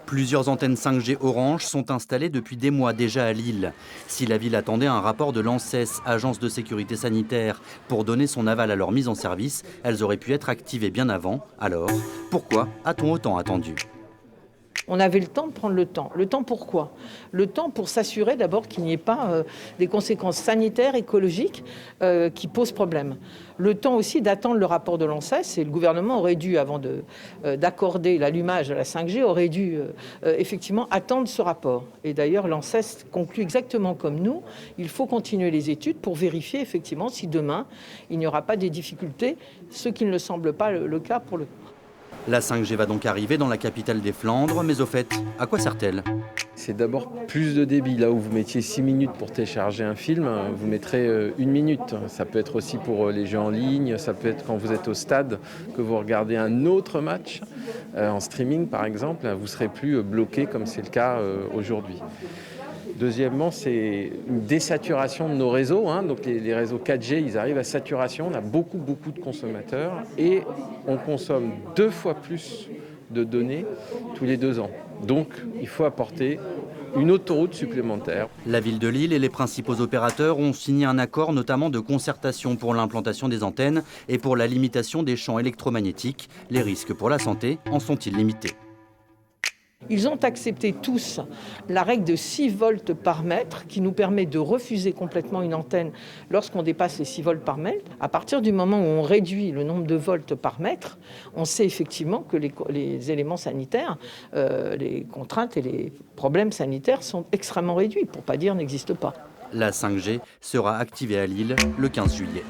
Plusieurs antennes 5G Orange sont installées depuis des mois déjà à Lille. Si la ville attendait un rapport de l'ANSES, agence de sécurité sanitaire, pour donner son aval à leur mise en service, elles auraient pu être activées bien avant. Alors, pourquoi a-t-on autant attendu ? On avait le temps de prendre le temps. Le temps pourquoi ? Le temps pour s'assurer d'abord qu'il n'y ait pas des conséquences sanitaires, écologiques qui posent problème. Le temps aussi d'attendre le rapport de l'ANSES, et le gouvernement aurait dû, avant d'accorder l'allumage de la 5G, aurait dû effectivement attendre ce rapport. Et d'ailleurs, l'ANSES conclut exactement comme nous, il faut continuer les études pour vérifier effectivement si demain, il n'y aura pas des difficultés, ce qui ne le semble pas le cas pour le coup. La 5G va donc arriver dans la capitale des Flandres, mais au fait, à quoi sert-elle ? C'est d'abord plus de débit. Là où vous mettiez 6 minutes pour télécharger un film, vous mettrez 1 minute. Ça peut être aussi pour les jeux en ligne, ça peut être quand vous êtes au stade, que vous regardez un autre match, en streaming par exemple, vous ne serez plus bloqué comme c'est le cas aujourd'hui. Deuxièmement, c'est une désaturation de nos réseaux. Donc les réseaux 4G, ils arrivent à saturation. On a beaucoup de consommateurs et on consomme 2 fois plus de données tous les 2 ans. Donc il faut apporter une autoroute supplémentaire. La ville de Lille et les principaux opérateurs ont signé un accord notamment de concertation pour l'implantation des antennes et pour la limitation des champs électromagnétiques. Les risques pour la santé en sont-ils limités ? Ils ont accepté tous la règle de 6 volts par mètre qui nous permet de refuser complètement une antenne lorsqu'on dépasse les 6 volts par mètre. À partir du moment où on réduit le nombre de volts par mètre, on sait effectivement que les éléments sanitaires, les contraintes et les problèmes sanitaires sont extrêmement réduits, pour ne pas dire n'existent pas. La 5G sera activée à Lille le 15 juillet.